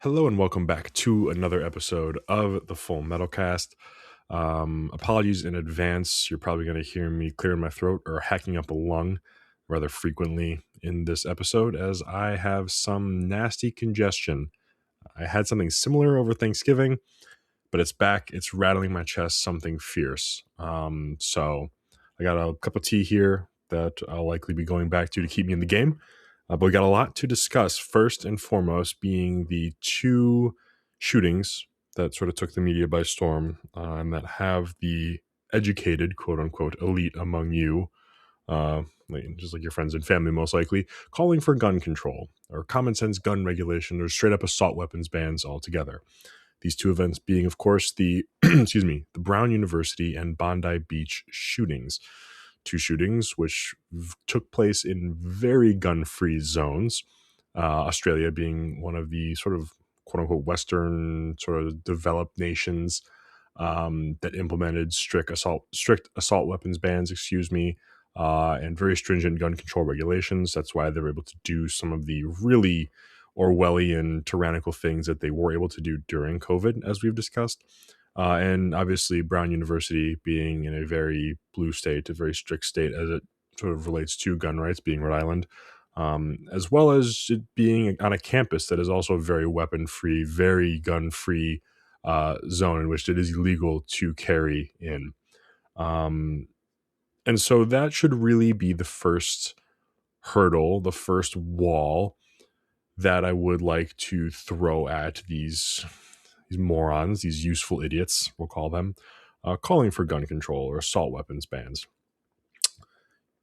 Hello and welcome back to another episode of the Full Metal Cast. Apologies in advance. You're probably going to hear me clearing my throat or hacking up a lung rather frequently in this episode as I have some nasty congestion. I had something similar over Thanksgiving, but it's back. It's rattling my chest, something fierce. So I got a cup of tea here that I'll likely be going back to keep me in the game. But we got a lot to discuss. First and foremost, being the two shootings that sort of took the media by storm and that have the educated, quote unquote, elite among you, just like your friends and family, most likely, calling for gun control or common sense gun regulation or straight up assault weapons bans altogether. These two events being, of course, the the Brown University and Bondi Beach shootings. Two shootings which took place in very gun-free zones. Australia being one of the sort of quote unquote Western sort of developed nations that implemented strict assault weapons bans, and very stringent gun control regulations. That's why they were able to do some of the really Orwellian tyrannical things that they were able to do during COVID, as we've discussed. And obviously, Brown University being in a very blue state, a very strict state as it sort of relates to gun rights, being Rhode Island, as well as it being on a campus that is also very weapon free, very gun free zone in which it is illegal to carry in. And so that should really be the first hurdle, the first wall that I would like to throw at these morons, these useful idiots, we'll call them, calling for gun control or assault weapons bans.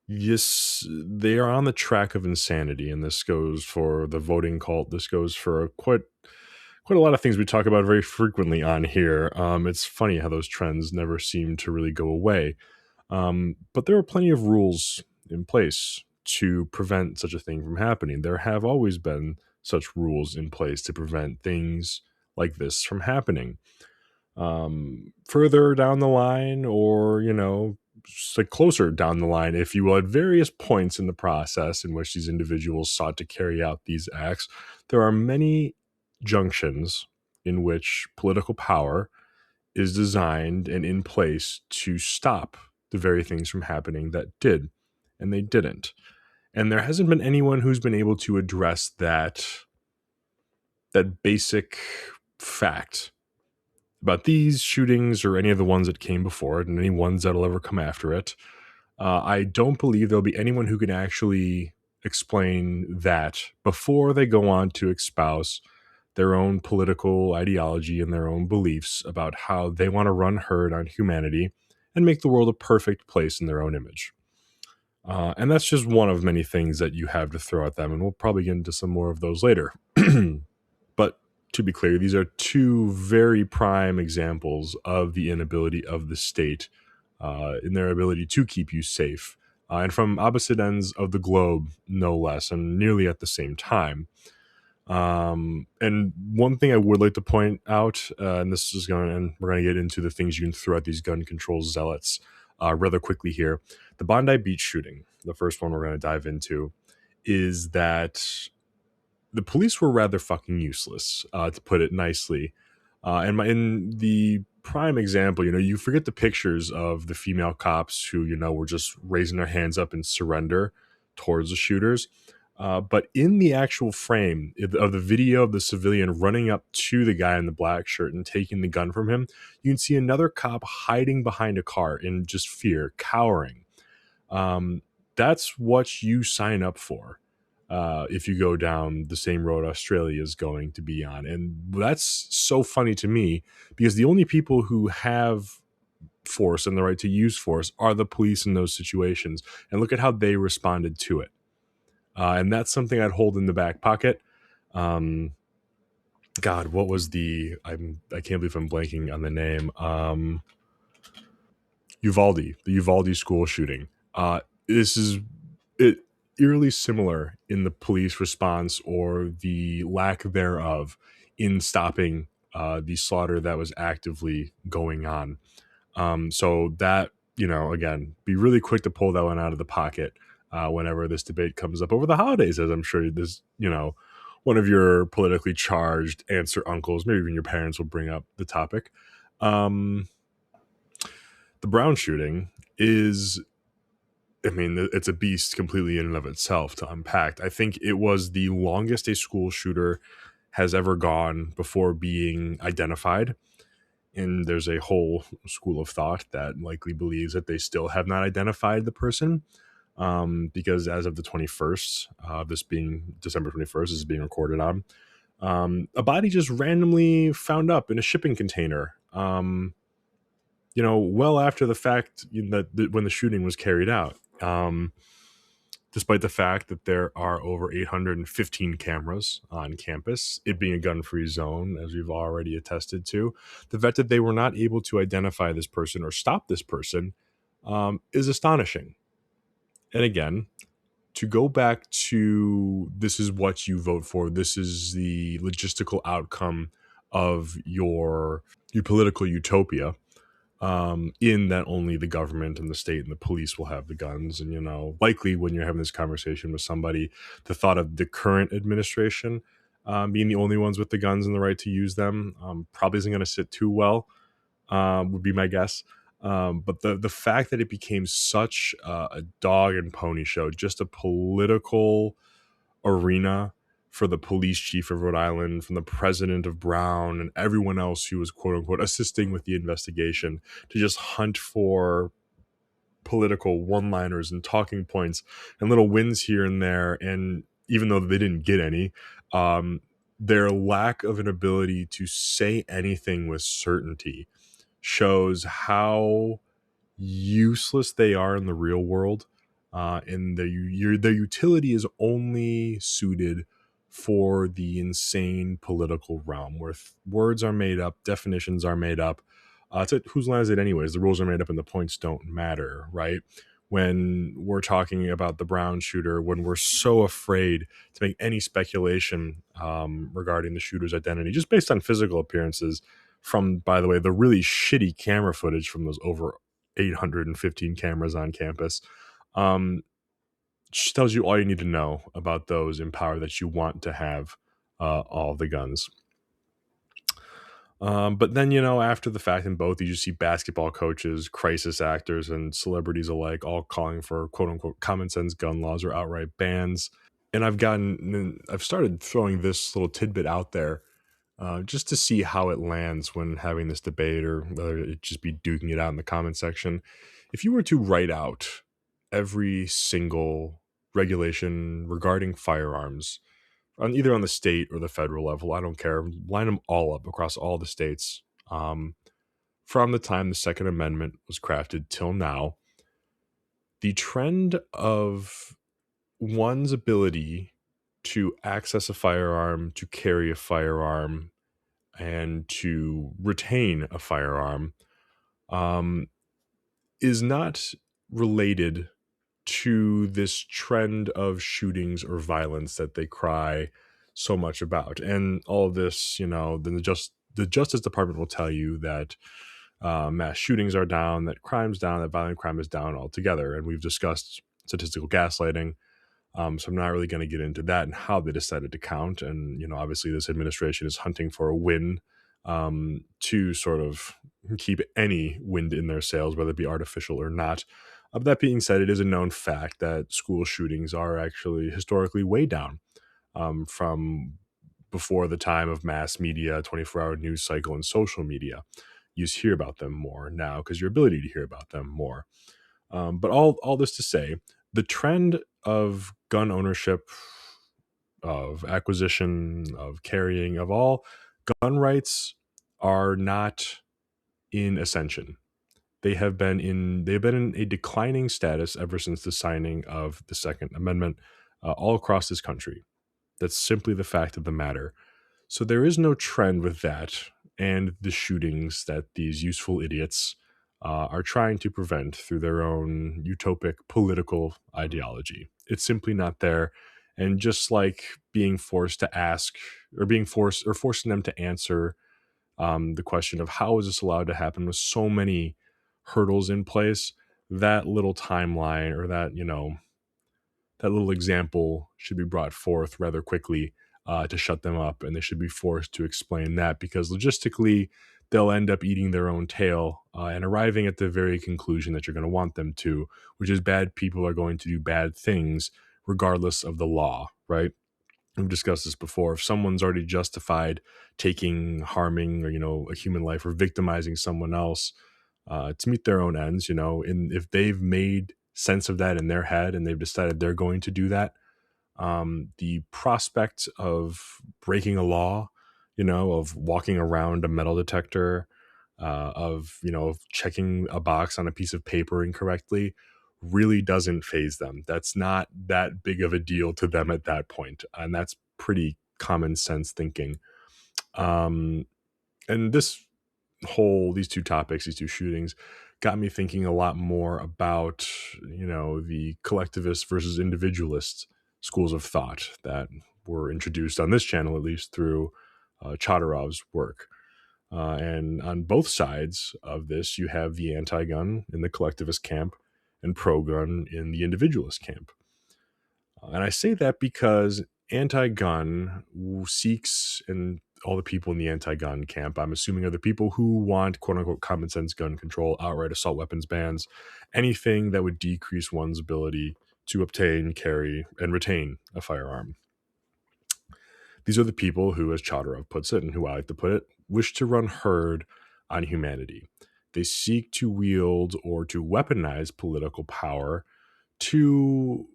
Yes, they are on the track of insanity, and this goes for the voting cult. This goes for quite a lot of things we talk about very frequently on here. It's funny how those trends never seem to really go away. But there are plenty of rules in place to prevent such a thing from happening. There have always been such rules in place to prevent things like this from happening. Further down the line, or, like closer down the line, if you will, at various points in the process in which these individuals sought to carry out these acts, there are many junctions in which political power is designed and in place to stop the very things from happening that did, and they didn't. And there hasn't been anyone who's been able to address that basic fact about these shootings or any of the ones that came before it and any ones that'll ever come after it. I don't believe there'll be anyone who can actually explain that before they go on to espouse their own political ideology and their own beliefs about how they want to run herd on humanity and make the world a perfect place in their own image. And that's just one of many things that you have to throw at them, and we'll probably get into some more of those later. But to be clear, these are two very prime examples of the inability of the state in their ability to keep you safe, and from opposite ends of the globe, no less, and nearly at the same time. And one thing I would like to point out, and we're going to get into the things you can throw at these gun control zealots rather quickly here. The Bondi Beach shooting, the first one we're going to dive into, is that the police were rather fucking useless, to put it nicely. In the prime example, you forget the pictures of the female cops who, were just raising their hands up in surrender towards the shooters. But in the actual frame of the video of the civilian running up to the guy in the black shirt and taking the gun from him, you can see another cop hiding behind a car in just fear, cowering. That's what you sign up for if you go down the same road Australia is going to be on. And that's so funny to me because the only people who have force and the right to use force are the police in those situations. And look at how they responded to it. And that's something I'd hold in the back pocket. God, what was I can't believe I'm blanking on the name. The Uvalde school shooting. This is it eerily similar in the police response or the lack thereof in stopping the slaughter that was actively going on. So that, again, be really quick to pull that one out of the pocket whenever this debate comes up over the holidays, as I'm sure this, one of your politically charged aunts or uncles, maybe even your parents, will bring up the topic. Um, the Brown shooting is, I mean, it's a beast completely in and of itself to unpack. I think it was the longest a school shooter has ever gone before being identified. And there's a whole school of thought that likely believes that they still have not identified the person. Because as of the 21st, this being December 21st, this is being recorded on, a body just randomly found up in a shipping container. Well after the fact that when the shooting was carried out. Despite the fact that there are over 815 cameras on campus, it being a gun-free zone, as we've already attested to, the fact that they were not able to identify this person or stop this person is astonishing. And again, to go back to this is what you vote for, this is the logistical outcome of your political utopia, in that only the government and the state and the police will have the guns. And, likely when you're having this conversation with somebody, the thought of the current administration being the only ones with the guns and the right to use them probably isn't going to sit too well, would be my guess. But the fact that it became such a dog and pony show, just a political arena for the police chief of Rhode Island, from the president of Brown, and everyone else who was quote unquote assisting with the investigation, to just hunt for political one-liners and talking points and little wins here and there. And even though they didn't get any, their lack of an ability to say anything with certainty shows how useless they are in the real world. And their utility is only suited for the insane political realm where words are made up, definitions are made up. Whose line is it anyways? The rules are made up and the points don't matter, right? When we're talking about the Brown shooter, when we're so afraid to make any speculation regarding the shooter's identity, just based on physical appearances, from, by the way, the really shitty camera footage from those over 815 cameras on campus, just tells you all you need to know about those in power that you want to have all the guns. But then, after the fact, in both, you just see basketball coaches, crisis actors, and celebrities alike all calling for quote unquote common sense gun laws or outright bans. And I've started throwing this little tidbit out there just to see how it lands when having this debate, or whether it just be duking it out in the comment section. If you were to write out every single regulation regarding firearms, on the state or the federal level, I don't care, line them all up across all the states, from the time the Second Amendment was crafted till now, the trend of one's ability to access a firearm, to carry a firearm, and to retain a firearm um, is not related to this trend of shootings or violence that they cry so much about. And all of this, then the Justice Department will tell you that mass shootings are down, that crime's down, that violent crime is down altogether. And we've discussed statistical gaslighting. So I'm not really going to get into that and how they decided to count. And, obviously this administration is hunting for a win, to sort of keep any wind in their sails, whether it be artificial or not. But that being said, it is a known fact that school shootings are actually historically way down, from before the time of mass media, 24-hour news cycle, and social media. You just hear about them more now because your ability to hear about them more. But all this to say, the trend of gun ownership, of acquisition, of carrying, of all gun rights are not in ascension. They've been in a declining status ever since the signing of the Second Amendment, all across this country. That's simply the fact of the matter. So there is no trend with that and the shootings that these useful idiots are trying to prevent through their own utopic political ideology. It's simply not there. And just like being forced to ask, or forcing them to answer the question of how is this allowed to happen with so many hurdles in place, that little timeline, or that little example should be brought forth rather quickly, to shut them up, and they should be forced to explain that, because logistically they'll end up eating their own tail and arriving at the very conclusion that you're going to want them to, which is bad people are going to do bad things regardless of the law, right? We've discussed this before. If someone's already justified taking, harming, or a human life, or victimizing someone else to meet their own ends, and if they've made sense of that in their head and they've decided they're going to do that, the prospect of breaking a law, of walking around a metal detector, of checking a box on a piece of paper incorrectly, really doesn't phase them. That's not that big of a deal to them at that point, and that's pretty common sense thinking. And these two topics, these two shootings, got me thinking a lot more about the collectivist versus individualist schools of thought that were introduced on this channel, at least through Chodorov's work. And on both sides of this, you have the anti-gun in the collectivist camp and pro-gun in the individualist camp. And I say that because anti-gun seeks, and all the people in the anti-gun camp, I'm assuming, are the people who want quote-unquote common sense gun control, outright assault weapons bans, anything that would decrease one's ability to obtain, carry, and retain a firearm. These are the people who, as Chodorov puts it, and who I like to put it, wish to run herd on humanity. They seek to wield or to weaponize political power to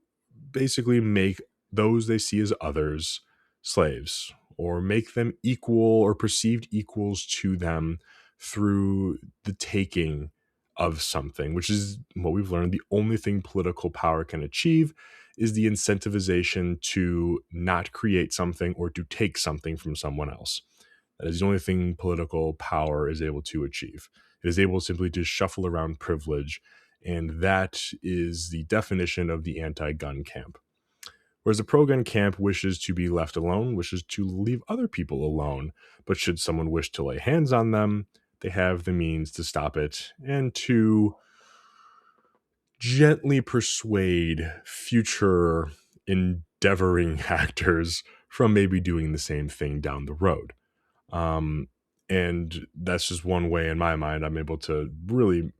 basically make those they see as others slaves, or make them equal or perceived equals to them through the taking of something, which is what we've learned. The only thing political power can achieve is the incentivization to not create something or to take something from someone else. That is the only thing political power is able to achieve. It is able simply to shuffle around privilege, and that is the definition of the anti-gun camp. Whereas the pro-gun camp wishes to be left alone, wishes to leave other people alone, but should someone wish to lay hands on them, they have the means to stop it and to gently persuade future endeavoring actors from maybe doing the same thing down the road. And that's just one way, in my mind, I'm able to really,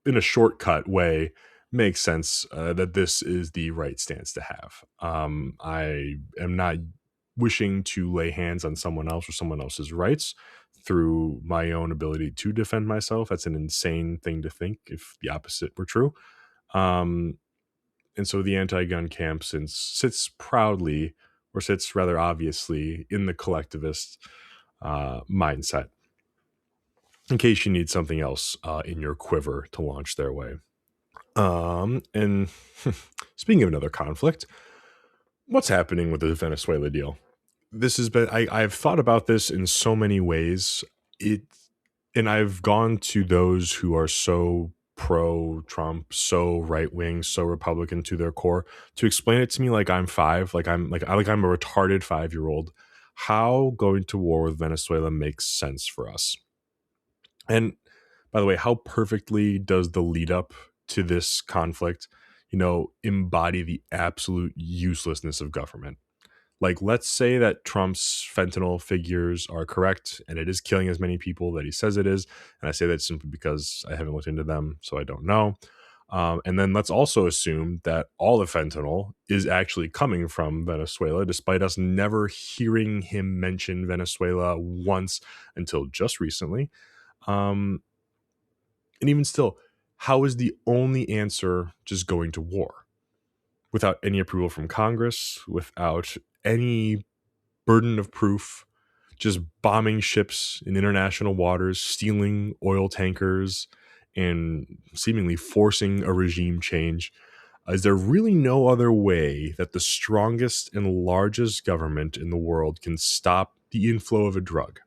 in a shortcut way, make sense that this is the right stance to have. I am not wishing to lay hands on someone else or someone else's rights through my own ability to defend myself. That's an insane thing to think if the opposite were true. And so the anti-gun camp sits proudly, or sits rather obviously, in the collectivist mindset, in case you need something else in your quiver to launch their way. And speaking of another conflict, what's happening with the Venezuela deal? This has been, I've thought about this in so many ways. And I've gone to those who are so pro-Trump, so right-wing, so Republican to their core, to explain it to me like I'm five, like I'm a retarded 5-year-old, how going to war with Venezuela makes sense for us. And by the way, how perfectly does the lead up to this conflict, embody the absolute uselessness of government? Like, let's say that Trump's fentanyl figures are correct and it is killing as many people that he says it is. And I say that simply because I haven't looked into them, so I don't know. And then let's also assume that all the fentanyl is actually coming from Venezuela, despite us never hearing him mention Venezuela once until just recently. And even still, how is the only answer just going to war? Without any approval from Congress, without any burden of proof, just bombing ships in international waters, stealing oil tankers, and seemingly forcing a regime change. Is there really no other way that the strongest and largest government in the world can stop the inflow of a drug?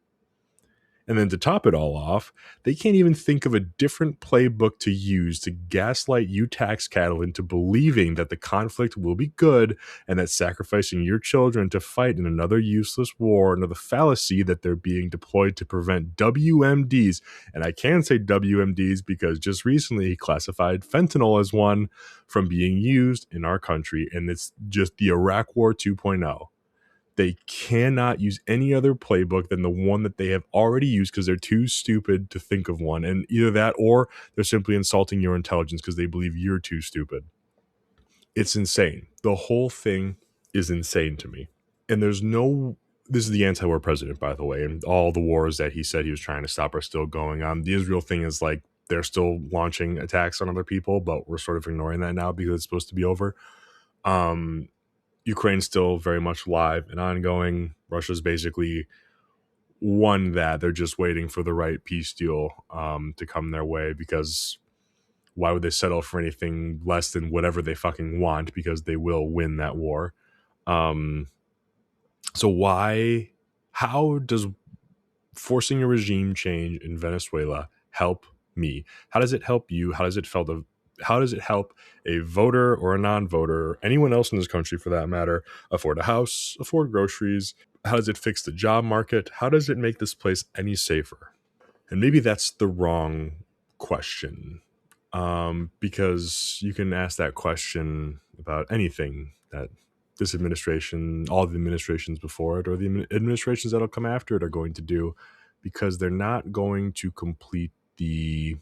And then to top it all off, they can't even think of a different playbook to use to gaslight you tax cattle into believing that the conflict will be good, and that sacrificing your children to fight in another useless war, another fallacy that they're being deployed to prevent WMDs. And I can say WMDs because just recently he classified fentanyl as one, from being used in our country. And it's just the Iraq War 2.0. They cannot use any other playbook than the one that they have already used because they're too stupid to think of one. And either that or they're simply insulting your intelligence because they believe you're too stupid. It's insane. The whole thing is insane to me. And this is the anti-war president, by the way, and all the wars that he said he was trying to stop are still going on. The Israel thing is like they're still launching attacks on other people, but we're sort of ignoring that now because it's supposed to be over. Ukraine's still very much live and ongoing. Russia's basically won that. They're just waiting for the right peace deal to come their way, because why would they settle for anything less than whatever they fucking want, because they will win that war. So how does forcing a regime change in Venezuela help me? How does it help you? How does it help a voter or a non-voter, or anyone else in this country for that matter, afford a house, afford groceries? How does it fix the job market? How does it make this place any safer? And maybe that's the wrong question, because you can ask that question about anything that this administration, all the administrations before it, or the administrations that'll come after it are going to do, because they're not going to complete the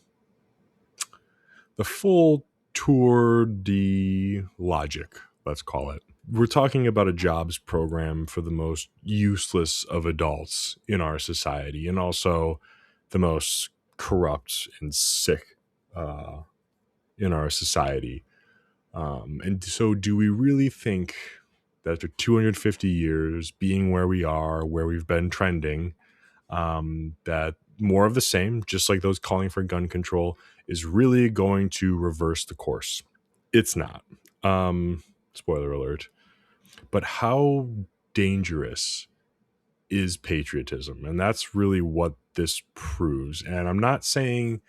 full tour de logic, let's call it. We're talking about a jobs program for the most useless of adults in our society, and also the most corrupt and sick in our society. And so, do we really think that after 250 years being where we are, where we've been trending, that more of the same, just like those calling for gun control, is really going to reverse the course? It's not. Spoiler alert. But how dangerous is patriotism? And that's really what this proves. And I'm not saying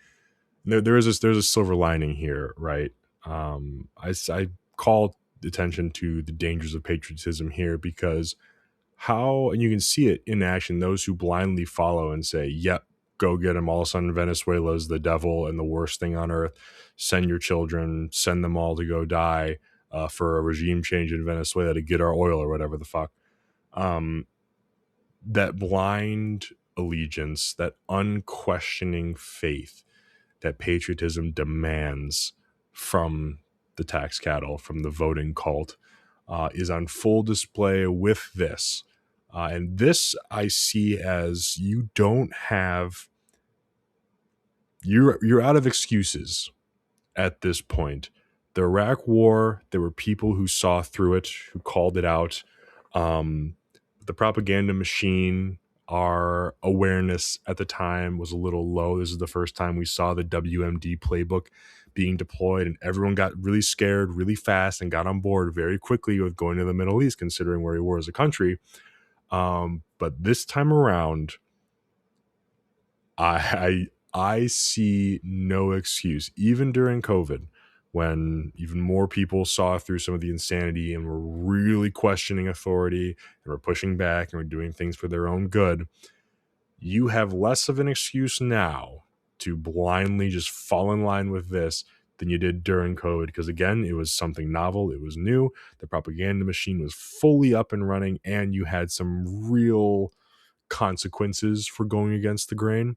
there's a silver lining here, right? I call attention to the dangers of patriotism here, because and you can see it in action, those who blindly follow and say, yep, go get them. All of a sudden, Venezuela is the devil and the worst thing on earth. Send your children, send them all to go die for a regime change in Venezuela to get our oil or whatever the fuck. That blind allegiance, that unquestioning faith that patriotism demands from the tax cattle, from the voting cult, is on full display with this. And this I see as you're out of excuses at this point. The Iraq War, there were people who saw through it, who called it out. The propaganda machine, our awareness at the time was a little low. This is the first time we saw the WMD playbook being deployed, and everyone got really scared really fast and got on board very quickly with going to the Middle East, considering where we were as a country. But this time around, I see no excuse, even during COVID, when even more people saw through some of the insanity and were really questioning authority and were pushing back and were doing things for their own good. You have less of an excuse now to blindly just fall in line with this than you did during COVID, because again, it was something novel, it was new, the propaganda machine was fully up and running, and you had some real consequences for going against the grain.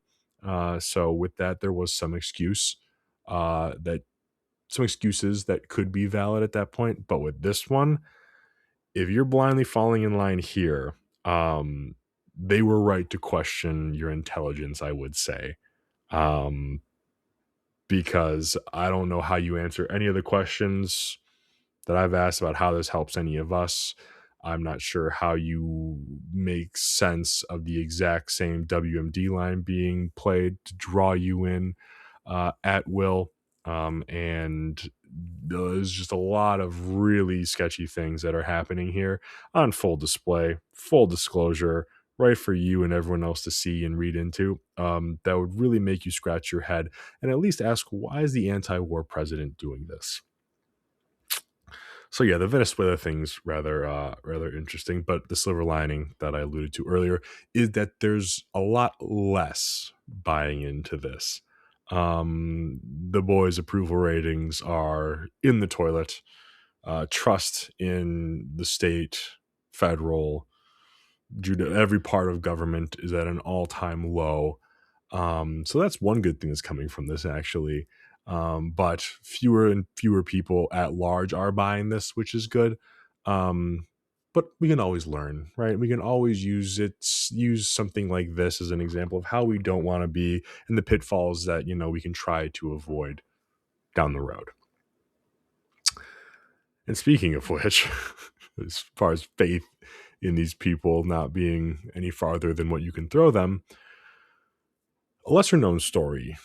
So with that, there was some excuses that could be valid at that point. But with this one, if you're blindly falling in line here, they were right to question your intelligence, I would say. Because I don't know how you answer any of the questions that I've asked about how this helps any of us. I'm not sure how you make sense of the exact same WMD line being played to draw you in at will. And there's just a lot of really sketchy things that are happening here on full display, full disclosure, right for you and everyone else to see and read into. That would really make you scratch your head and at least ask, why is the anti-war president doing this? So yeah, the Venezuela thing's rather interesting, but the silver lining that I alluded to earlier is that there's a lot less buying into this. The boys' approval ratings are in the toilet. Trust in the state, federal, every part of government is at an all-time low. So that's one good thing that's coming from this, actually. But fewer and fewer people at large are buying this, which is good. Um, but we can always learn, right? We can always use something like this as an example of how we don't want to be, and the pitfalls that we can try to avoid down the road. And speaking of which, as far as faith in these people not being any farther than what you can throw them, a lesser known story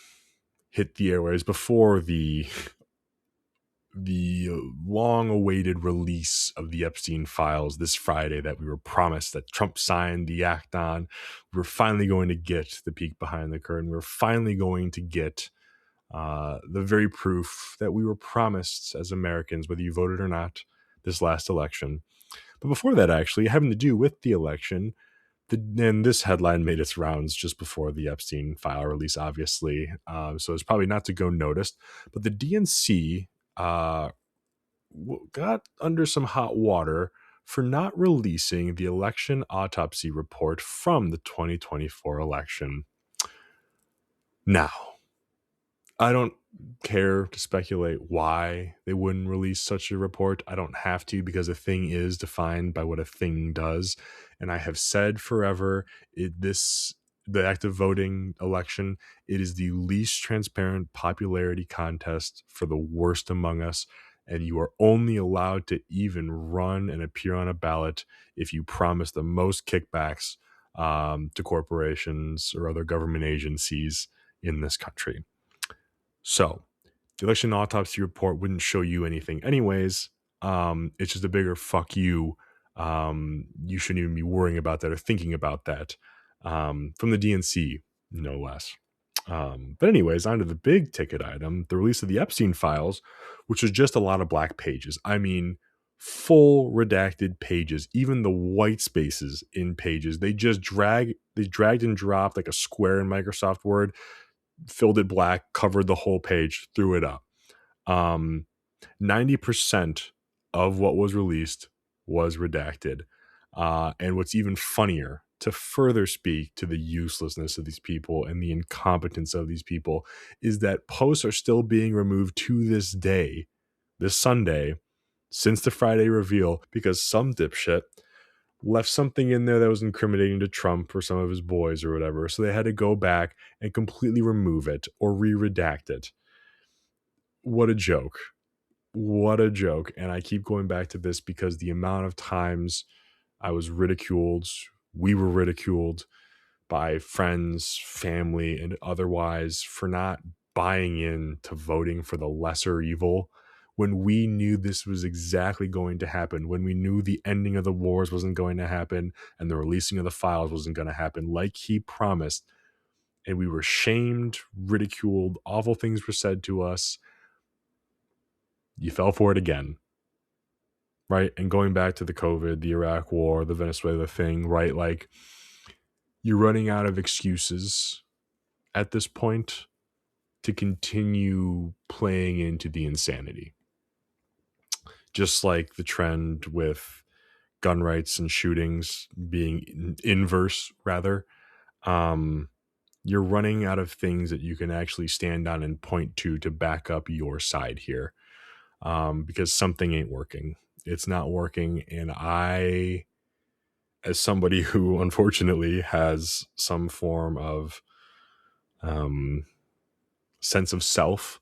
hit the airways before the long awaited release of the Epstein files this Friday that we were promised, that Trump signed the act on. We were finally going to get the peek behind the curtain. We were finally going to get the very proof that we were promised as Americans, whether you voted or not, this last election. But before that, actually, having to do with the election, and this headline made its rounds just before the Epstein file release, obviously. So it's probably not to go noticed. But the DNC got under some hot water for not releasing the election autopsy report from the 2024 election. Now, I don't care to speculate why they wouldn't release such a report. I don't have to, because a thing is defined by what a thing does. And I have said forever, the active voting election, it is the least transparent popularity contest for the worst among us. And you are only allowed to even run and appear on a ballot if you promise the most kickbacks to corporations or other government agencies in this country. So the election autopsy report wouldn't show you anything anyways. It's just a bigger fuck you. You shouldn't even be worrying about that or thinking about that, from the DNC, no less. But anyways, on to the big ticket item, the release of the Epstein files, which was just a lot of black pages. I mean, full redacted pages, even the white spaces in pages. They dragged and dropped like a square in Microsoft Word, filled it black, covered the whole page, threw it up. 90% of what was released was redacted. And what's even funnier, to further speak to the uselessness of these people and the incompetence of these people, is that posts are still being removed to this day, this Sunday, since the Friday reveal, because some dipshit left something in there that was incriminating to Trump or some of his boys or whatever. So they had to go back and completely remove it or re-redact it. What a joke. What a joke. And I keep going back to this because the amount of times I was ridiculed, we were ridiculed by friends, family, and otherwise for not buying in to voting for the lesser evil when we knew this was exactly going to happen, when we knew the ending of the wars wasn't going to happen and the releasing of the files wasn't going to happen like he promised. And we were shamed, ridiculed, awful things were said to us. You fell for it again. Right? And going back to the COVID, the Iraq war, the Venezuela thing, right? Like, you're running out of excuses at this point to continue playing into the insanity. Just like the trend with gun rights and shootings being inverse, rather. You're running out of things that you can actually stand on and point to back up your side here, because something ain't working. It's not working. And I, as somebody who unfortunately has some form of sense of self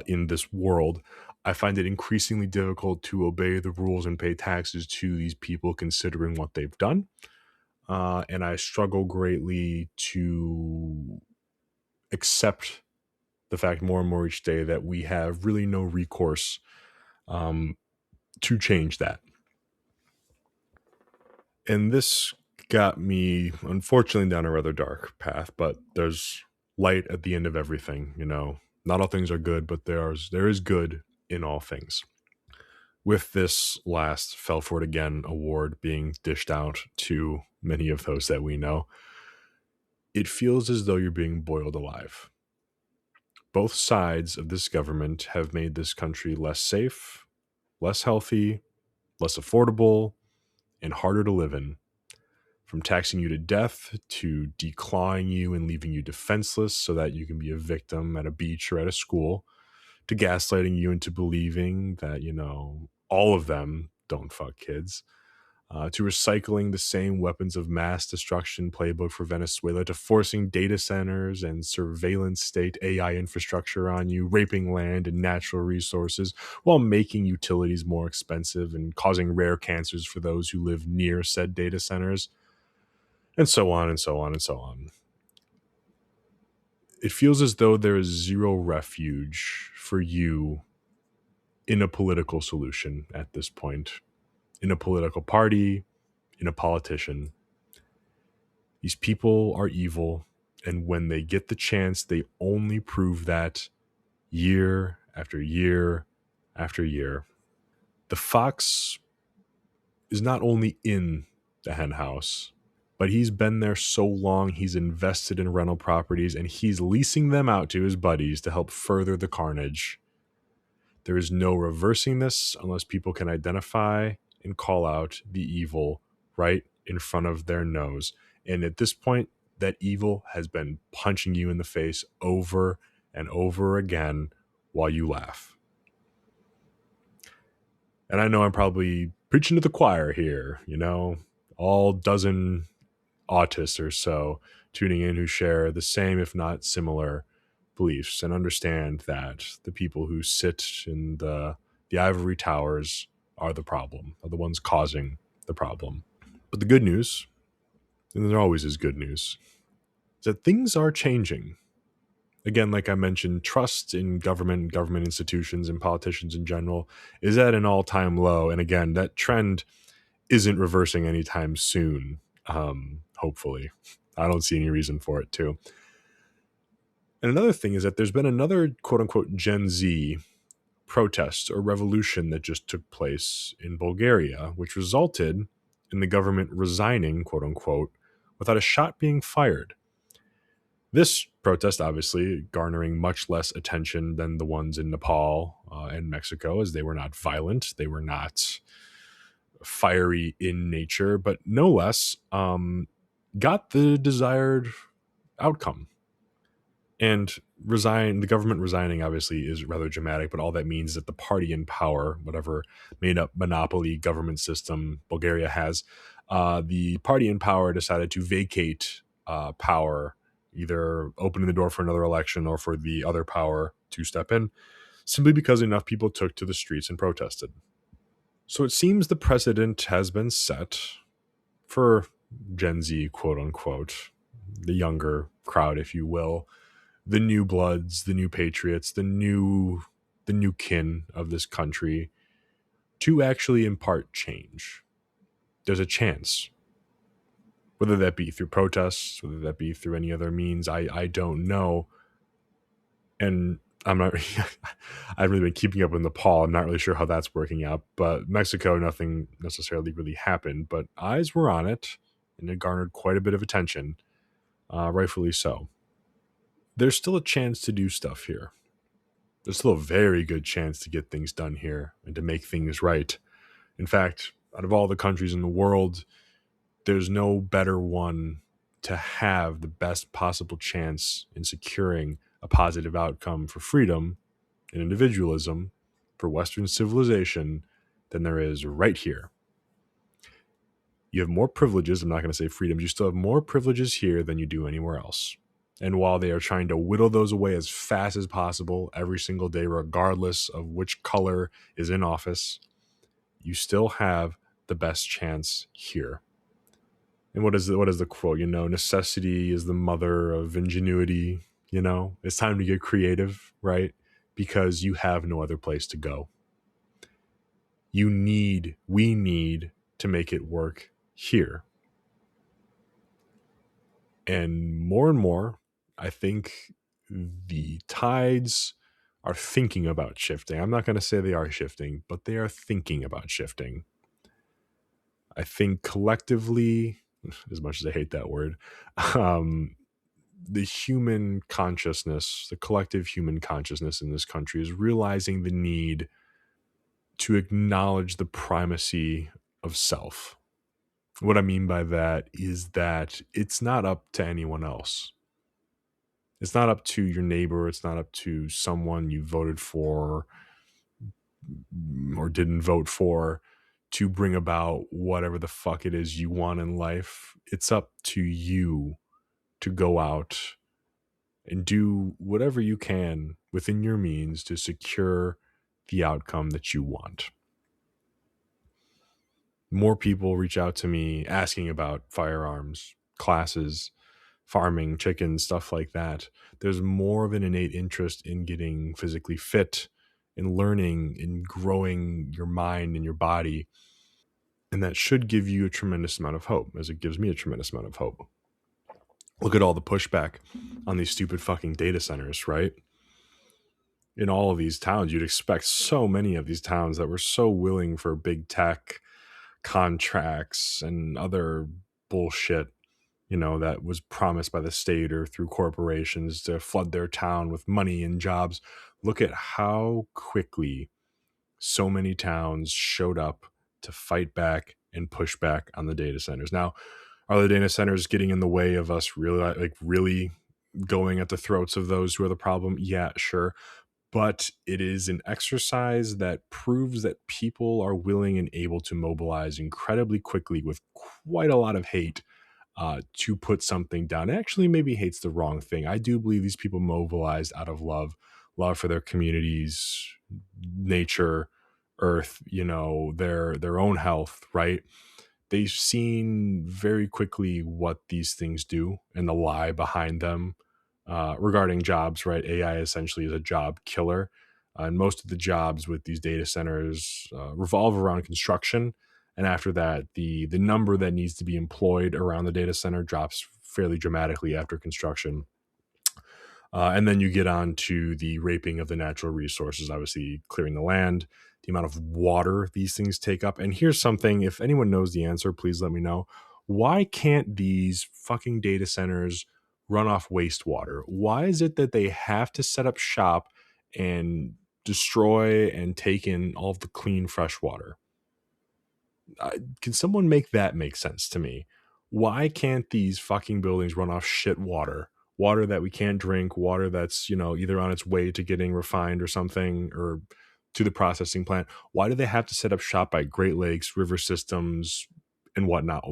in this world, I find it increasingly difficult to obey the rules and pay taxes to these people considering what they've done. And I struggle greatly to accept the fact more and more each day that we have really no recourse to change that. And this got me, unfortunately, down a rather dark path, but there's light at the end of everything. Not all things are good, but there is good in all things. With this last Fell For It Again award being dished out to many of those that we know, it feels as though you're being boiled alive. Both sides of this government have made this country less safe, less healthy, less affordable, and harder to live in from taxing you to death to declawing you and leaving you defenseless so that you can be a victim at a beach or at a school, to gaslighting you into believing that, all of them don't fuck kids, to recycling the same weapons of mass destruction playbook for Venezuela, to forcing data centers and surveillance state AI infrastructure on you, raping land and natural resources while making utilities more expensive and causing rare cancers for those who live near said data centers, and so on and so on and so on. It feels as though there is zero refuge for you in a political solution at this point, in a political party, in a politician. These people are evil, and when they get the chance, they only prove that year after year after year. The fox is not only in the hen house, but he's been there so long, he's invested in rental properties, and he's leasing them out to his buddies to help further the carnage. There is no reversing this unless people can identify and call out the evil right in front of their nose. And at this point, that evil has been punching you in the face over and over again while you laugh. And I know I'm probably preaching to the choir here, all dozen autists or so tuning in who share the same, if not similar, beliefs and understand that the people who sit in the ivory towers are the problem, are the ones causing the problem. But the good news, and there always is good news, is that things are changing. Again, like I mentioned, trust in government institutions, and politicians in general is at an all-time low. And again, that trend isn't reversing anytime soon, hopefully. I don't see any reason for it to. And another thing is that there's been another quote-unquote Gen Z protest or revolution that just took place in Bulgaria, which resulted in the government resigning, quote-unquote, without a shot being fired. This protest obviously garnering much less attention than the ones in Nepal and Mexico, as they were not violent, they were not fiery in nature, but no less got the desired outcome. And the government resigning obviously is rather dramatic, but all that means is that the party in power, whatever made up monopoly government system Bulgaria has, the party in power decided to vacate power, either opening the door for another election or for the other power to step in, simply because enough people took to the streets and protested. So it seems the precedent has been set for Gen Z, quote unquote, the younger crowd, if you will, the new bloods, the new patriots, the new kin of this country, to actually impart change. There's a chance. Whether that be through protests, whether that be through any other means, I don't know. And I'm not I haven't really been keeping up with Nepal. I'm not really sure how that's working out. But Mexico, nothing necessarily really happened. But eyes were on it, and it garnered quite a bit of attention, rightfully so. There's still a chance to do stuff here. There's still a very good chance to get things done here and to make things right. In fact, out of all the countries in the world, there's no better one to have the best possible chance in securing a positive outcome for freedom and individualism for Western civilization than there is right here. You have more privileges. I'm not going to say freedoms. You still have more privileges here than you do anywhere else. And while they are trying to whittle those away as fast as possible every single day, regardless of which color is in office, you still have the best chance here. And what is the quote? Necessity is the mother of ingenuity. It's time to get creative, right? Because you have no other place to go. We need to make it work here. And more, I think the tides are thinking about shifting. I'm not going to say they are shifting, but they are thinking about shifting. I think collectively, as much as I hate that word, the human consciousness, the collective human consciousness in this country is realizing the need to acknowledge the primacy of self. What I mean by that is that it's not up to anyone else. It's not up to your neighbor. It's not up to someone you voted for or didn't vote for to bring about whatever the fuck it is you want in life. It's up to you to go out and do whatever you can within your means to secure the outcome that you want. More people reach out to me asking about firearms, classes, farming, chickens, stuff like that. There's more of an innate interest in getting physically fit, in learning, in growing your mind and your body. And that should give you a tremendous amount of hope, as it gives me a tremendous amount of hope. Look at all the pushback on these stupid fucking data centers, right? In all of these towns, you'd expect so many of these towns that were so willing for big tech contracts and other bullshit, that was promised by the state or through corporations to flood their town with money and jobs. Look at how quickly so many towns showed up to fight back and push back on the data centers. Now, are the data centers getting in the way of us really going at the throats of those who are the problem? Yeah, sure. But it is an exercise that proves that people are willing and able to mobilize incredibly quickly with quite a lot of hate to put something down. Actually, maybe hate's the wrong thing. I do believe these people mobilized out of love for their communities, nature, earth, their own health, right? They've seen very quickly what these things do and the lie behind them regarding jobs, right? AI essentially is a job killer. And most of the jobs with these data centers revolve around construction. And after that, the number that needs to be employed around the data center drops fairly dramatically after construction. And then you get on to the raping of the natural resources, obviously clearing the land, the amount of water these things take up. And here's something, if anyone knows the answer, please let me know. Why can't these fucking data centers run off wastewater? Why is it that they have to set up shop and destroy and take in all of the clean fresh water? Can someone make that make sense to me? Why can't these fucking buildings run off shit water? Water that we can't drink, water that's, either on its way to getting refined or something, or to the processing plant. Why do they have to set up shop by Great Lakes, river systems, and whatnot?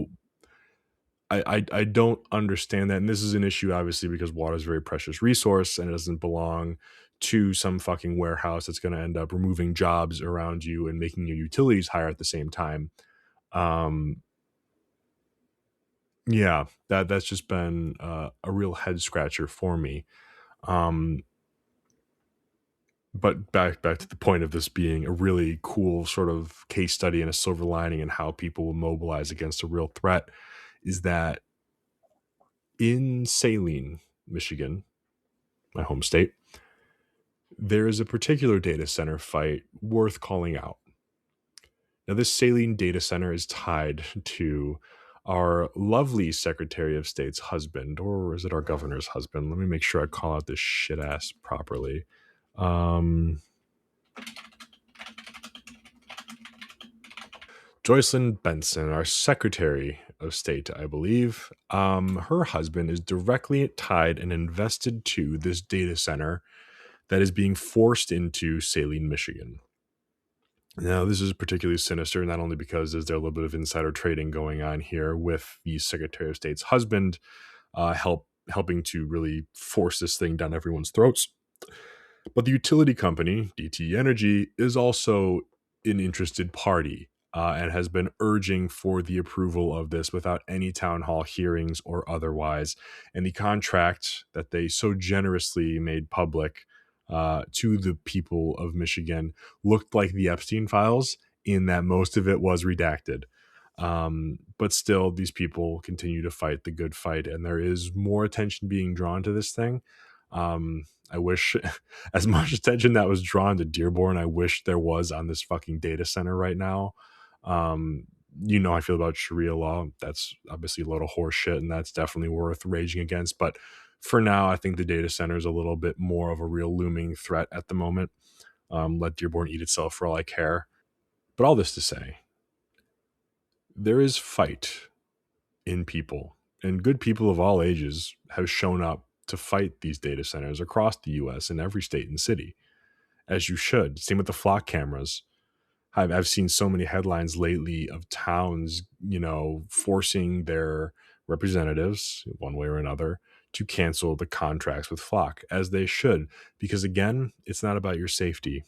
I don't understand that. And this is an issue, obviously, because water is a very precious resource and it doesn't belong to some fucking warehouse that's going to end up removing jobs around you and making your utilities higher at the same time. um yeah, that's just been a real head scratcher for me. um but back to the point of this being a really cool sort of case study and a silver lining and how people will mobilize against a real threat is that in Saline, Michigan, my home state, there is a particular data center fight worth calling out. Now, this Saline data center is tied to our lovely Secretary of State's husband, or is it our governor's husband? Let me make sure I call out this shit ass properly. Um, Joycelyn Benson, our Secretary of State, I believe. Her husband is directly tied and invested to this data center that is being forced into Saline, Michigan. Now, this is particularly sinister, not only because there's there a little bit of insider trading going on here with the Secretary of State's husband helping to really force this thing down everyone's throats, but the utility company, DTE Energy, is also an interested party and has been urging for the approval of this without any town hall hearings or otherwise. And the contract that they so generously made public to the people of Michigan looked like the Epstein files in that most of it was redacted. But still, these people continue to fight the good fight, and there is more attention being drawn to this thing. I wish, as much attention that was drawn to Dearborn, I wish there was on this fucking data center right now. Um, I feel about Sharia law. That's obviously a load of horse shit, and that's definitely worth raging against. But for now, I think the data center is a little bit more of a real looming threat at the moment. Let Dearborn eat itself for all I care. But all this to say, there is fight in people. And good people of all ages have shown up to fight these data centers across the US in every state and city, as you should. Same with the flock cameras. I've seen so many headlines lately of towns, forcing their representatives, one way or another, to cancel the contracts with Flock, as they should. Because again, it's not about your safety.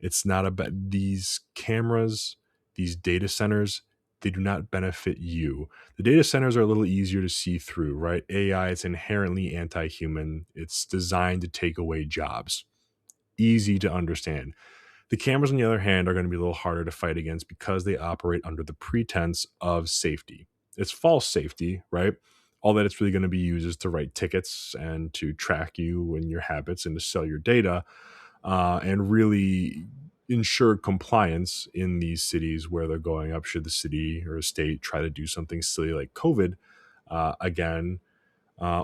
It's not about these cameras, these data centers. They do not benefit you. The data centers are a little easier to see through, right? AI is inherently anti human, it's designed to take away jobs. Easy to understand. The cameras, on the other hand, are going to be a little harder to fight against because they operate under the pretense of safety. It's false safety, right? All that it's really going to be used is to write tickets and to track you and your habits and to sell your data, and really ensure compliance in these cities where they're going up should the city or a state try to do something silly like COVID again,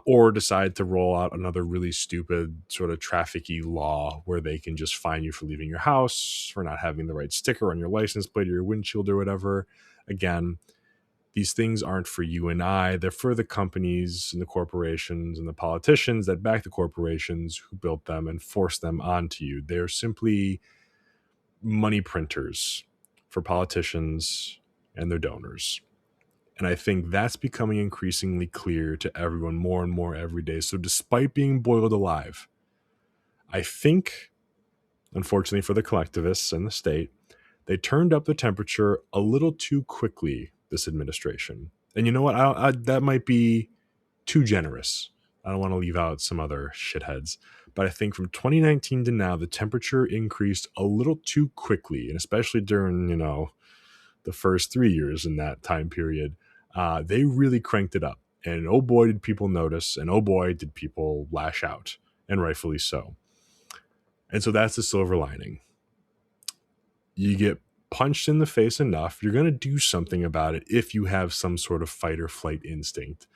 or decide to roll out another really stupid sort of trafficy law where they can just fine you for leaving your house, for not having the right sticker on your license plate or your windshield or whatever. Again, these things aren't for you and I. They're for the companies and the corporations and the politicians that back the corporations who built them and forced them onto you. They're simply money printers for politicians and their donors. And I think that's becoming increasingly clear to everyone more and more every day. So despite being boiled alive, I think, unfortunately for the collectivists and the state, they turned up the temperature a little too quickly, this administration. And you know what? That might be too generous. I don't want to leave out some other shitheads. But I think from 2019 to now, the temperature increased a little too quickly. And especially during, the first 3 years in that time period, they really cranked it up. And oh boy, did people notice. And oh boy, did people lash out. And rightfully so. And so that's the silver lining. You get punched in the face enough, you're going to do something about it if you have some sort of fight or flight instinct.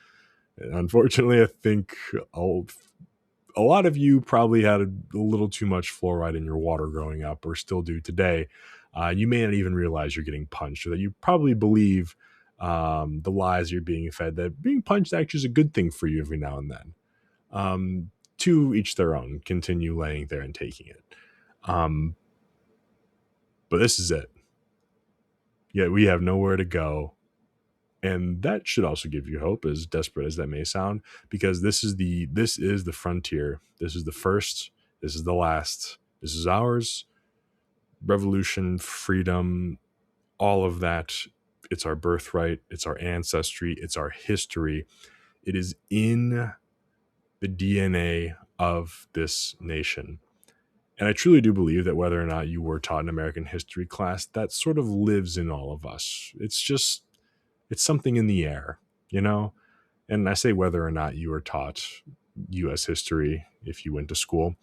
And unfortunately, I think a lot of you probably had a little too much fluoride in your water growing up, or still do today. You may not even realize you're getting punched, or that you probably believe the lies you're being fed, that being punched actually is a good thing for you every now and then. To each their own. Continue laying there and taking it. But this is it. Yet we have nowhere to go. And that should also give you hope, as desperate as that may sound, because this is the frontier. This is the first. This is the last. This is ours. Revolution, freedom, all of that. It's our birthright. It's our ancestry. It's our history. It is in the DNA of this nation. And I truly do believe that whether or not you were taught an American history class, that sort of lives in all of us. It's something in the air, And I say whether or not you were taught U.S. history if you went to school,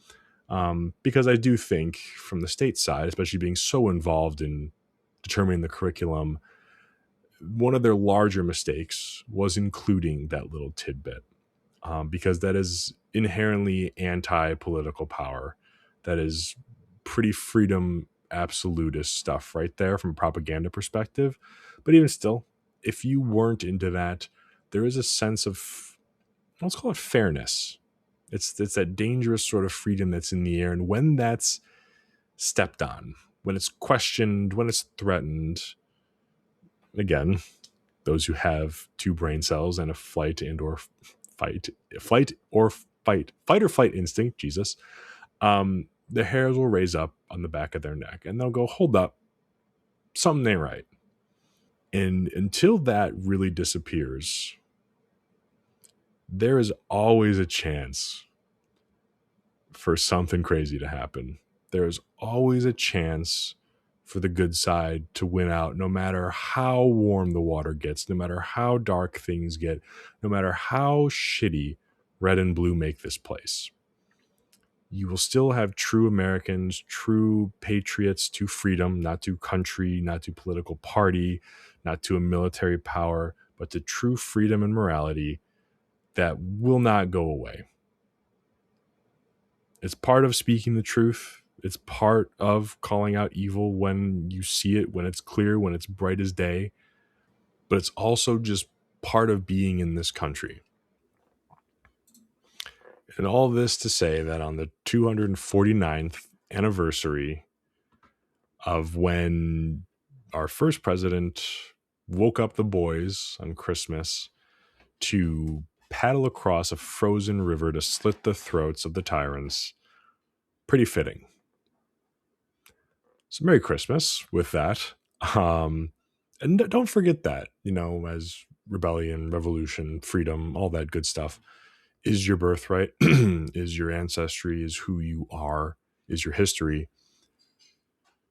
because I do think from the state side, especially being so involved in determining the curriculum, one of their larger mistakes was including that little tidbit, because that is inherently anti-political power. That is pretty freedom absolutist stuff right there from a propaganda perspective. But even still, if you weren't into that, there is a sense of, let's call it fairness. It's that dangerous sort of freedom that's in the air. And when that's stepped on, when it's questioned, when it's threatened, again, those who have two brain cells and a fight or flight instinct, Jesus, the hairs will raise up on the back of their neck and they'll go, hold up, something ain't right. And until that really disappears, there is always a chance for something crazy to happen. There is always a chance for the good side to win out, no matter how warm the water gets, no matter how dark things get, no matter how shitty red and blue make this place. You will still have true Americans, true patriots to freedom, not to country, not to political party, not to a military power, but to true freedom and morality that will not go away. It's part of speaking the truth. It's part of calling out evil when you see it, when it's clear, when it's bright as day. But it's also just part of being in this country. And all this to say that on the 249th anniversary of when our first president woke up the boys on Christmas to paddle across a frozen river to slit the throats of the tyrants, pretty fitting. So Merry Christmas with that. And don't forget that, as rebellion, revolution, freedom, all that good stuff is your birthright, is your ancestry, is who you are, is your history.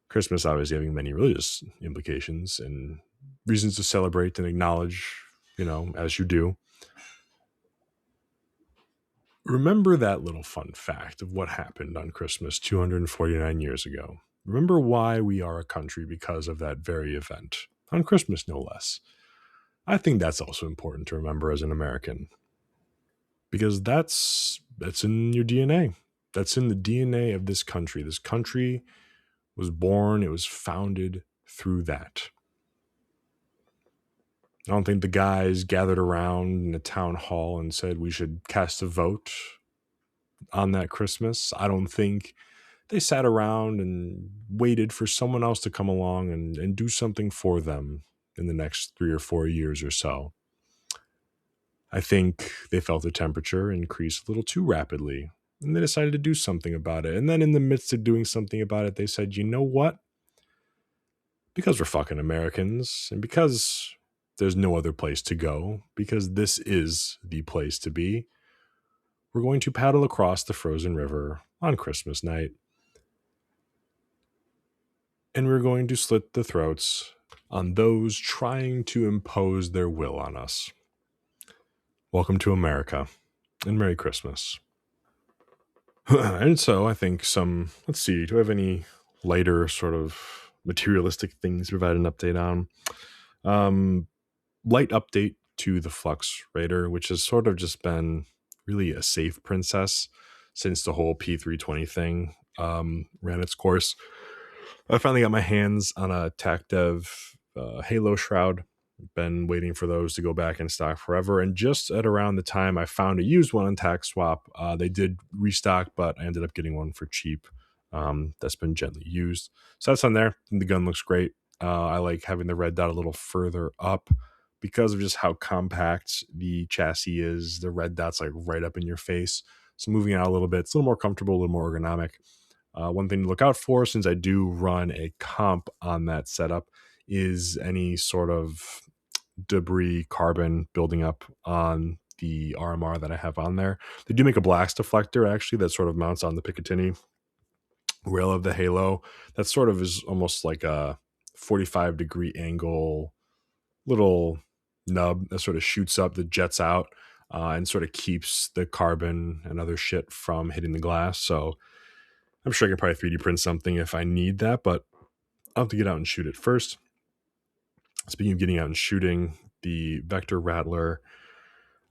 Christmas obviously having many religious implications and reasons to celebrate and acknowledge, as you do. Remember that little fun fact of what happened on Christmas 249 years ago. Remember why we are a country because of that very event, on Christmas no less. I think that's also important to remember as an American, because that's in your DNA. That's in the DNA of this country. This country was born, it was founded through that. I don't think the guys gathered around in a town hall and said we should cast a vote on that Christmas. I don't think they sat around and waited for someone else to come along and do something for them in the next 3 or 4 years or so. I think they felt the temperature increase a little too rapidly, and they decided to do something about it. And then in the midst of doing something about it, they said, you know what? Because we're fucking Americans, and because there's no other place to go, because this is the place to be, we're going to paddle across the frozen river on Christmas night. And we're going to slit the throats on those trying to impose their will on us. Welcome to America, and Merry Christmas. And so I think let's see, do I have any lighter sort of materialistic things to provide an update on? Light update to the Flux Raider, which has sort of just been really a safe princess since the whole P320 thing ran its course. I finally got my hands on a TacDev Halo Shroud. Been waiting for those to go back in stock forever. And just at around the time I found a used one on TaxSwap, they did restock, but I ended up getting one for cheap. That's been gently used. So that's on there. The gun looks great. I like having the red dot a little further up because of just how compact the chassis is. The red dot's like right up in your face. So moving out a little bit, it's a little more comfortable, a little more ergonomic. One thing to look out for, since I do run a comp on that setup, is any sort of debris, carbon building up on the RMR that I have on there. They do make a blast deflector, actually, that sort of mounts on the Picatinny rail of the Halo. That sort of is almost like a 45-degree angle little nub that sort of shoots up, that jets out, and sort of keeps the carbon and other shit from hitting the glass. So I'm sure I can probably 3D print something if I need that, but I'll have to get out and shoot it first. Speaking of getting out and shooting, the Vector Rattler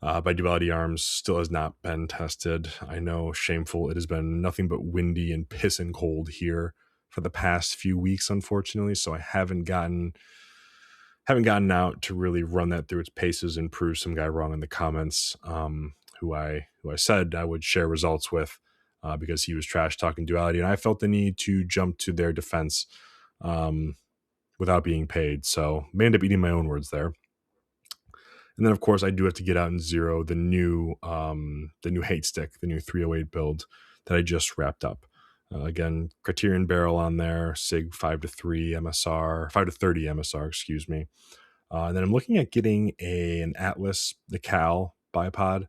by Duality Arms still has not been tested. I know, shameful. It has been nothing but windy and pissing cold here for the past few weeks, unfortunately. So I haven't gotten out to really run that through its paces and prove some guy wrong in the comments, who I said I would share results with, because he was trash talking Duality, and I felt the need to jump to their defense without being paid. So may end up eating my own words there. And then, of course, I do have to get out and zero the new hate stick, the new 308 build that I just wrapped up. Again, Criterion barrel on there, SIG 5-3 MSR, 5-30 MSR, excuse me. And then I'm looking at getting an Atlas, the Cal bipod,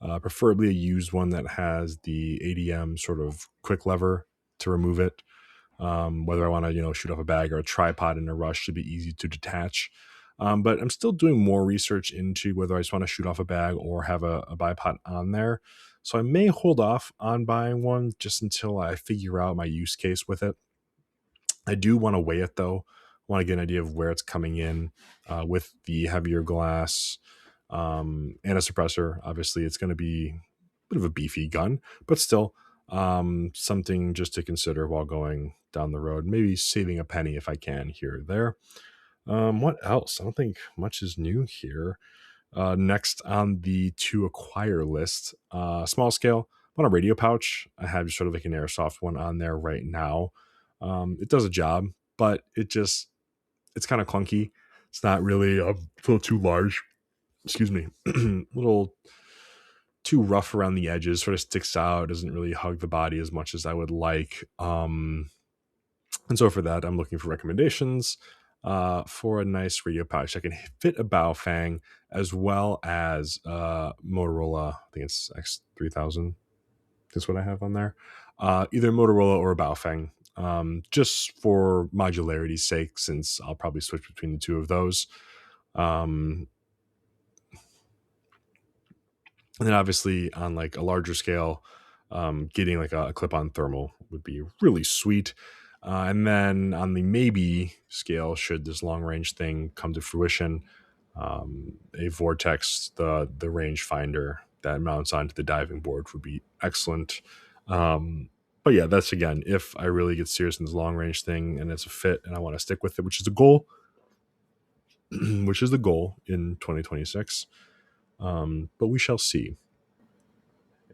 preferably a used one that has the ADM sort of quick lever to remove it. Whether I want to, shoot off a bag or a tripod in a rush should be easy to detach. But I'm still doing more research into whether I just want to shoot off a bag or have a bipod on there. So I may hold off on buying one just until I figure out my use case with it. I do want to weigh it though. I want to get an idea of where it's coming in with the heavier glass and a suppressor. Obviously, it's going to be a bit of a beefy gun, but still something just to consider while going down the road. Maybe saving a penny if I can here or there. What else? I don't think much is new here. Next on the to acquire list, small scale. I want a radio pouch. I have sort of like an airsoft one on there right now. It does a job, but it's kind of clunky. It's not really a little too large. Excuse me, a little too rough around the edges. Sort of sticks out. Doesn't really hug the body as much as I would like. And so for that, I'm looking for recommendations for a nice radio pouch that can fit a Baofeng as well as Motorola. I think it's X3000. That's what I have on there. Either Motorola or a Baofeng. Just for modularity's sake, since I'll probably switch between the two of those. Um, and then obviously on like a larger scale, getting like a clip-on thermal would be really sweet. And then on the maybe scale, should this long range thing come to fruition, a Vortex, the range finder that mounts onto the diving board would be excellent. But yeah, that's again, if I really get serious in this long range thing and it's a fit and I want to stick with it, which is the goal, which is the goal in 2026. But we shall see.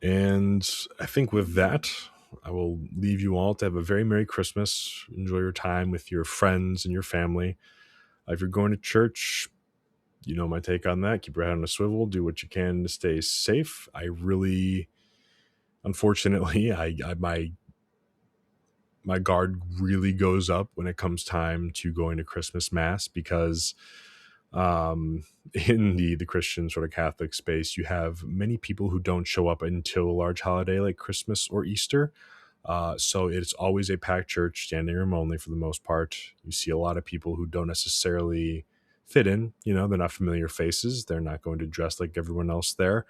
And I think with that, I will leave you all to have a very Merry Christmas. Enjoy your time with your friends and your family. If you're going to church, you know my take on that. Keep your head on a swivel. Do what you can to stay safe. I really, unfortunately, my guard really goes up when it comes time to going to Christmas Mass because in the Christian sort of Catholic space, you have many people who don't show up until a large holiday like Christmas or Easter. So it's always a packed church, standing room only for the most part. You see a lot of people who don't necessarily fit in. You know, they're not familiar faces. They're not going to dress like everyone else there.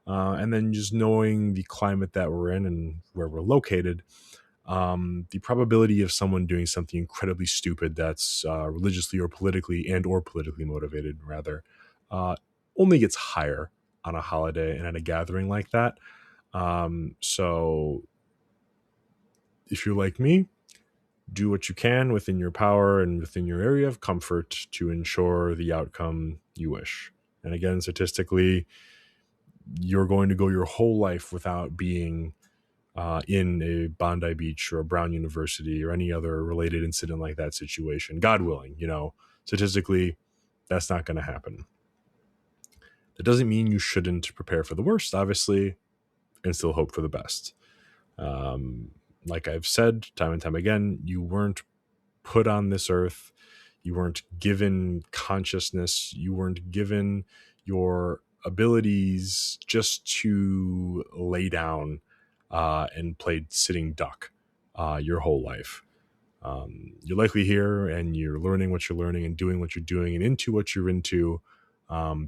And then just knowing the climate that we're in and where we're located, the probability of someone doing something incredibly stupid that's religiously or politically motivated, rather, uh, only gets higher on a holiday and at a gathering like that. So if you're like me, do what you can within your power and within your area of comfort to ensure the outcome you wish. And again, statistically, you're going to go your whole life without being in a Bondi Beach or a Brown University or any other related incident like that situation. God willing, you know, statistically, that's not going to happen. That doesn't mean you shouldn't prepare for the worst, obviously, and still hope for the best. Like I've said time and time again, you weren't put on this earth. You weren't given consciousness. You weren't given your abilities just to lay down and play sitting duck your whole life. You're likely here and you're learning what you're learning and doing what you're doing and into what you're into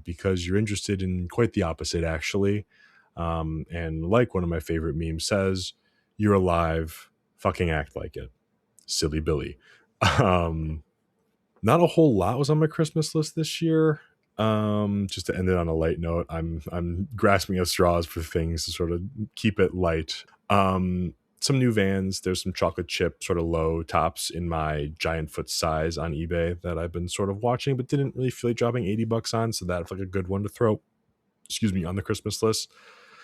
because you're interested in quite the opposite, actually. And like one of my favorite memes says, you're alive, fucking act like it. Silly Billy. Um, Not a whole lot was on my Christmas list this year. Just to end it on a light note, I'm grasping at straws for things to sort of keep it light. Some new Vans. There's some chocolate chip sort of low tops in my giant foot size on eBay that I've been sort of watching, but didn't really feel like dropping $80 on. So that's like a good one to throw. Excuse me, on the Christmas list.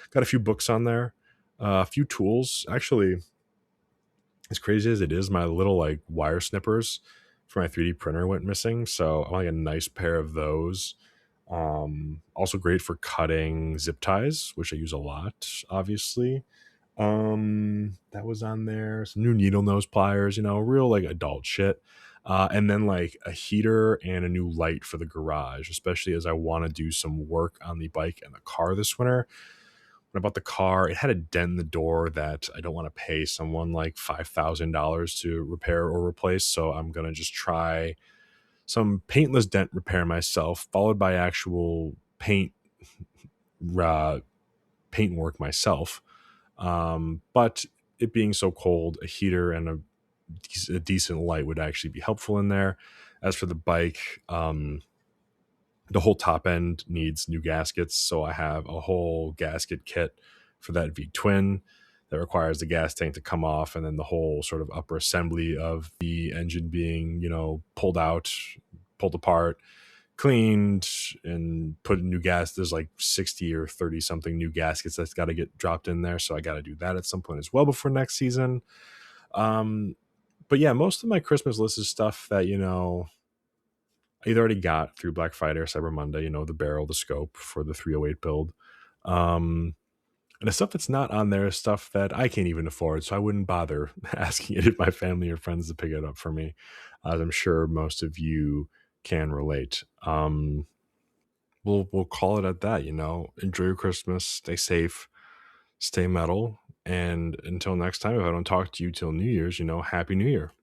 Got a few books on there, a few tools. Actually, as crazy as it is, my little like wire snippers for my 3D printer went missing. So I want like a nice pair of those. Also great for cutting zip ties, which I use a lot, obviously. That was on there. Some new needle nose pliers, you know, real like adult shit. And then like a heater and a new light for the garage, especially as I want to do some work on the bike and the car this winter. When I bought the car, it had a dent in the door that I don't want to pay someone like $5,000 to repair or replace. So I'm going to just try some paintless dent repair myself, followed by actual uh, paint work myself. But it being so cold, a heater and a decent light would actually be helpful in there. As for the bike, the whole top end needs new gaskets, so I have a whole gasket kit for that V twin that requires the gas tank to come off, and then the whole sort of upper assembly of the engine being, you know, pulled apart, cleaned and put in new gas. There's like 60 or 30 something new gaskets that's got to get dropped in there. So I got to do that at some point as well before next season. Um, but yeah, most of my Christmas list is stuff that, I either already got through Black Friday or Cyber Monday, the barrel, the scope for the 308 build. And the stuff that's not on there is stuff that I can't even afford, so I wouldn't bother asking any of my family or friends to pick it up for me, as I'm sure most of you can relate. We'll call it at that. Enjoy your Christmas, stay safe, stay metal, and until next time, if I don't talk to you till New Year's, Happy New Year.